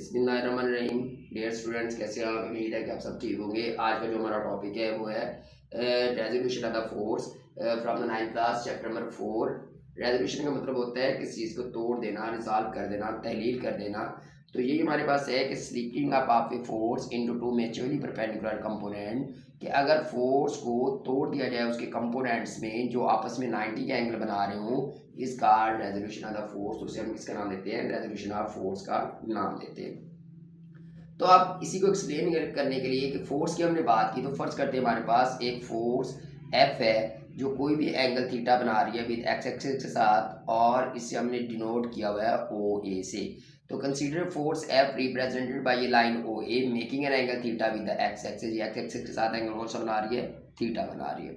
बिस्मिल्लाहिर्रहमानिर्रहीम। Dear students, कैसे आप? उम्मीद है कि आप सब ठीक होंगे। आज का जो हमारा टॉपिक है वो है resolution of the force from the 9th class, chapter number 4। Resolution का मतलब होता है किसी चीज़ को तोड़ देना, रिजॉल्व कर देना, तहलील कर देना। तो यही हमारे पास है कि splitting up of a force into two mutually perpendicular component, कि अगर फोर्स को तोड़ दिया जाए उसके कंपोनेंट्स में जो आपस में 90 के एंगल बना रहे हों, इस card resolution of the force. तो उसे हम किसका नाम देते हैं? रेजोल्यूशन ऑफ फोर्स का नाम देते हैं। तो आप इसी को एक्सप्लेन करने के लिए कि फोर्स की हमने बात की, तो फर्ज करते हैं हमारे पास एक फोर्स एफ है जो कोई भी एंगल थीटा बना रही है विद एक्स एक्सिस के साथ, और इसे हमने डिनोट किया हुआ है ओ ए से। तो consider force F represented by ये line O A making an angle theta with the x axis. ये एक्स एक्सिस के साथ एंगल कौन सा बना रही है? थीटा बना रही है।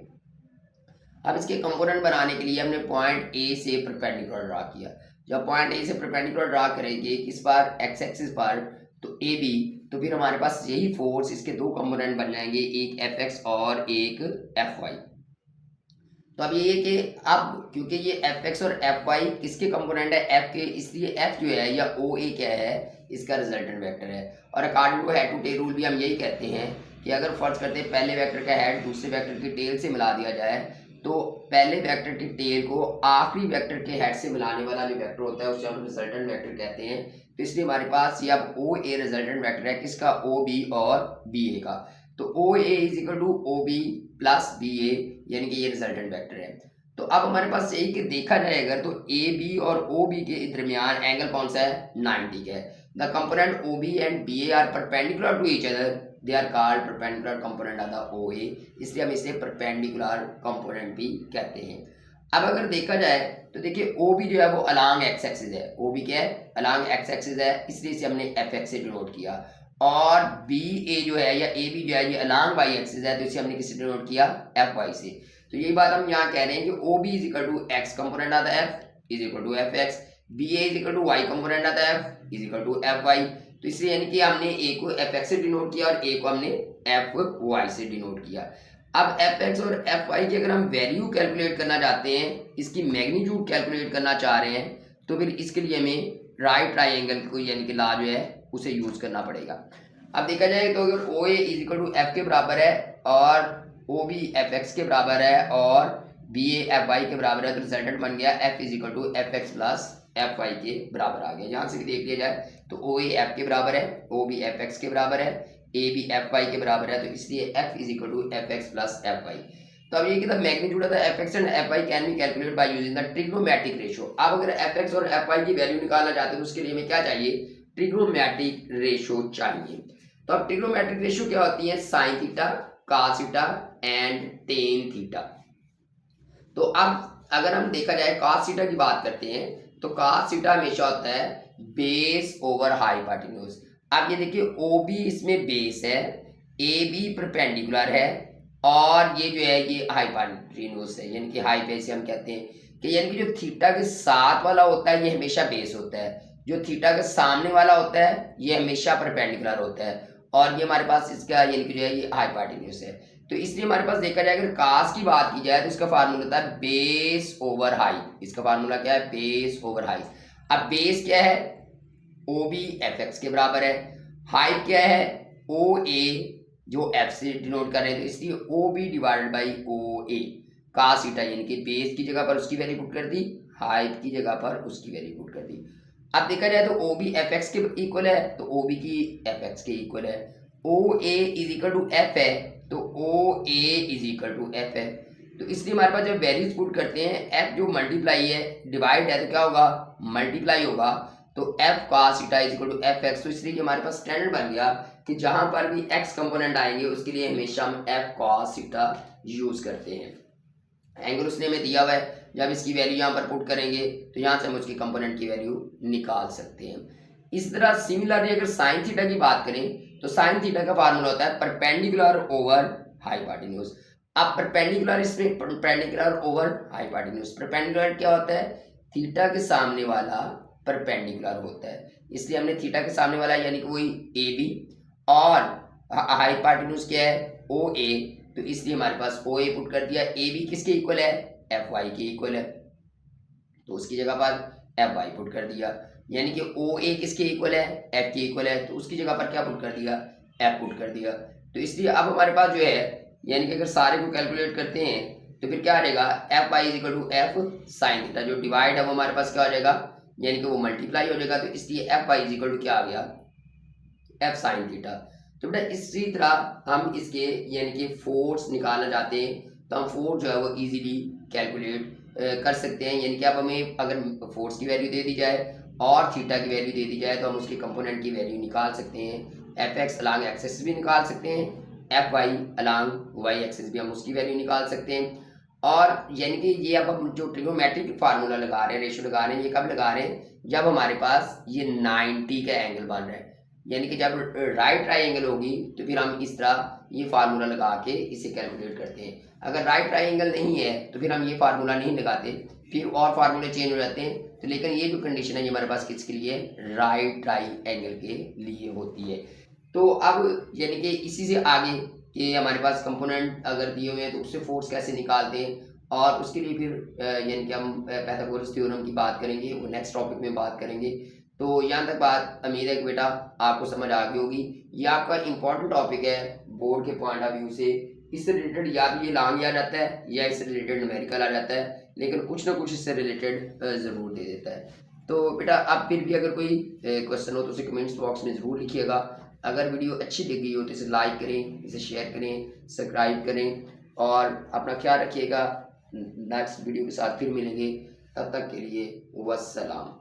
अब इसके कंपोनेंट बनाने के लिए हमने पॉइंट ए से परपेंडिकुलर ड्रा किया। जब पॉइंट ए से परपेंडिकुलर ड्रा करेंगे किस पर? एक्स एक्सिस पर, तो ए बी, तो फिर हमारे पास यही फोर्स, इसके दो कंपोनेंट बन जाएंगे, एक एफ एक्स और एक एफ वाई। तो अब ये कि अब क्योंकि ये एफ एक्स और एफ वाई किसके कंपोनेंट है? एफ के, इसलिए एफ जो है या ओ ए क्या है? इसका रिजल्टेंट वेक्टर है। और according to head to tail rule भी हम यही कहते हैं कि अगर फर्ज करते हैं पहले वेक्टर का हेड दूसरे वेक्टर की टेल से मिला दिया जाए, तो पहले वेक्टर की टेल को आखिरी वेक्टर के हेड से मिलाने वाला जो वेक्टर होता है उसे हम रिजल्टेंट वेक्टर कहते हैं। तो इसलिए हमारे पास ये अब ओ ए रिजल्टेंट वेक्टर है किसका? ओ बी और बी ए का। तो O A is equal to O B plus B A, यानी कि ये रिजल्टेंट वेक्टर है। तो अब हमारे पास यही कि देखा जाए अगर, तो ए बी और ओ बी के दरमियान एंगल कौन सा है? 90 का है। The component O B and B A are perpendicular to each other, they are called perpendicular component of the O A, इसलिए हम इसे परपेंडिकुलर कंपोनेंट भी कहते हैं। अब अगर देखा जाए तो देखिए ओ बी जो है वो अलोंग एक्स एक्सिस है। ओ बी क्या है? अलोंग एक्स एक्सिस है, इसलिए इसे हमने एफ एक्स से डिनोट किया। और बी ए जो है या ए बी जो है ये अलोंग वाई एक्सिस है, तो इसे हमने किससे डिनोट किया? एफ वाई से। तो यही बात हम यहाँ कह रहे हैं कि O B is equal to X component of the F is equal to F X, B A is equal to Y component of the F is equal to F Y. तो इसलिए यानी कि हमने ए को एफ एक्स से denote किया और ए को हमने एफ वाई से डिनोट किया। अब एफ एक्स और एफ वाई की अगर हम वैल्यू कैलकुलेट करना चाहते हैं, इसकी मैग्नीट्यूड कैलकुलेट करना चाह रहे हैं, तो फिर इसके लिए हमें राइट ट्राइंगल को यानी कि लॉ जो है उसे यूज करना पड़ेगा। अब देखा जाए तो अगर ओ A is equal to F के बराबर है और ओ बी एफ एक्स के बराबर है और बी ए एफ वाई के बराबर है, तो रिजल्टेंट बन गया F is equal to F X plus F Y के बराबर आ गया। यहाँ से भी देख लिया जाए तो ओ ए एफ के बराबर है, ओ बी एफ एक्स के बराबर है, ए बी एफ वाई के बराबर है, तो इसलिए F is equal to F X plus F Y. तो अब ये कि the magnitude of the F X and F Y can be calculated by using the trigonometric ratio. अब अगर एफ एक्स और एफ वाई की वैल्यू निकालना चाहते हैं तो उसके लिए हमें क्या चाहिए? ट्रिग्नोमेट्रिक रेशियो चाहिए। तो अब ट्रिग्नोमेट्रिक रेशियो क्या होती है? Sine theta, cos theta and tan theta. तो अब अगर हम देखा जाए कॉस थीटा की बात करते हैं, तो कॉस थीटा हमेशा होता है बेस ओवर हाइपोटेन्यूज। अब ये देखिए ओ बी इसमें बेस है, ए बी परपेंडिकुलर है, और ये जो है ये हाइपोटेन्यूज है, यानी कि हाई बेस हम कहते हैं कि यानी कि जो थीटा के साथ वाला होता है ये हमेशा बेस होता है, जो थीटा के सामने वाला होता है ये हमेशा परपेंडिकुलर होता है, और ये हमारे पास इसका यानी कि जो है ये हाइपोटेन्यूज है। तो इसलिए हमारे पास देखा जाए अगर कास की बात की जाए तो इसका फार्मूला होता है बेस ओवर हाइट। इसका फार्मूला क्या है? Base over height. अब बेस क्या है? ओ बी एफ एक्स के बराबर है। हाइट क्या है? ओ ए जो एफ से डिनोट कर रहे हैं, तो इसलिए O B divided by O A cos theta, यानी कि बेस की जगह पर उसकी वैल्यू पुट कर दी, हाइट की जगह पर उसकी वैल्यू पुट कर दी। अब देखा जाए तो ओ बी एफ एक्स के इक्वल है, तो ओ बी की एफ एक्स के इक्वल है। ओ A is equal to F है, तो O A is equal to F है। तो इसलिए हमारे पास जब वैल्यूज पुट करते हैं, एफ जो मल्टीप्लाई है डिवाइड है तो क्या होगा? मल्टीप्लाई होगा। तो F cos theta is equal to F X. तो इसलिए हमारे पास स्टैंडर्ड बन गया कि जहां पर भी एक्स कंपोनेंट आएंगे उसके लिए हमेशा हम एफ कॉस थीटा यूज करते हैं। एंगल उसने हमें दिया हुआ है, जब इसकी वैल्यू यहाँ पर पुट करेंगे तो यहाँ से हम उसकी कंपोनेंट की वैल्यू निकाल सकते हैं। इस तरह सिमिलरली अगर साइन थीटा की बात करें तो साइन थीटा का फार्मूला होता है परपेंडिकुलर ओवर हाइपोटेन्यूज। अब परपेंडिकुलर इसमें परपेंडिकुलर ओवर हाइपोटेन्यूज। परपेंडिकुलर क्या होता है? थीटा के सामने वाला परपेंडिकुलर होता है, इसलिए हमने थीटा के सामने वाला यानी कि वही ए बी, और हाइपोटेन्यूज क्या है? ओ ए, तो इसलिए हमारे पास ओ ए पुट कर दिया। ए बी किसके इक्वल है? एफ वाई के इक्वल है, तो उसकी जगह पर एफ वाई पुट कर दिया। यानी कि ओ ए किसके इक्वल है, एफ के इक्वल है, तो उसकी जगह पर क्या पुट कर दिया, एफ पुट कर दिया। तो इसलिए अब हमारे पास जो है, यानी कि अगर सारे को कैलकुलेट करते हैं तो फिर क्या आ जाएगा, F Y is equal to F sine theta, जो डिवाइड है वो हमारे पास क्या हो जाएगा, यानी कि वो मल्टीप्लाई हो जाएगा। तो इसलिए F Y is equal to क्या आ गया, एफ साइन थीटा। तो बेटा इसी तरह हम इसके यानी कि फोर्स निकालना चाहते हैं तो हम फोर्स जो है वो इजीली कैलकुलेट कर सकते हैं। यानी कि अब हमें अगर फोर्स की वैल्यू दे दी जाए और थीटा की वैल्यू दे दी जाए तो हम उसके कंपोनेंट की वैल्यू निकाल सकते हैं। एफ एक्स अलांग एक्सेस भी निकाल सकते हैं, F Y along Y axis भी हम उसकी वैल्यू निकाल सकते हैं। और यानी कि ये अब हम जो ट्रिग्नोमेट्रिक फार्मूला लगा रहे हैं, रेशियो लगा रहे हैं, ये कब लगा रहे हैं, जब हमारे पास ये 90 का एंगल बन रहा है। यानी कि जब राइट ट्राइंगल होगी तो फिर हम इस तरह ये फार्मूला लगा के इसे कैलकुलेट करते हैं। अगर राइट ट्राइंगल नहीं है तो फिर हम ये फार्मूला नहीं लगाते, फिर और फार्मूले चेंज हो जाते हैं। तो लेकिन ये जो कंडीशन है ये हमारे पास किसके लिए, राइट ट्राइंगल के लिए होती है। तो अब यानी कि इसी से आगे कि हमारे पास कंपोनेंट अगर दिए हुए हैं तो उससे फोर्स कैसे निकालते हैं, और उसके लिए फिर यानी कि हम पाइथागोरस थ्योरम की बात करेंगे, वो नेक्स्ट टॉपिक में बात करेंगे। तो यहाँ तक बात उम्मीद है कि बेटा आपको समझ आ गई होगी। ये आपका इम्पोर्टेंट टॉपिक है बोर्ड के पॉइंट ऑफ व्यू से। इससे रिलेटेड या तो ये लॉन्ग आ जाता है या इससे रिलेटेड न्यूमेरिकल आ जाता है, लेकिन कुछ ना कुछ इससे रिलेटेड ज़रूर दे देता है। तो बेटा अब फिर भी अगर कोई क्वेश्चन हो तो उसे कमेंट्स बॉक्स में ज़रूर लिखिएगा। अगर वीडियो अच्छी लगी हो तो इसे लाइक करें, इसे शेयर करें, सब्सक्राइब करें, और अपना ख्याल रखिएगा। नेक्स्ट वीडियो के साथ फिर मिलेंगे, तब तक के लिए वस्सलाम।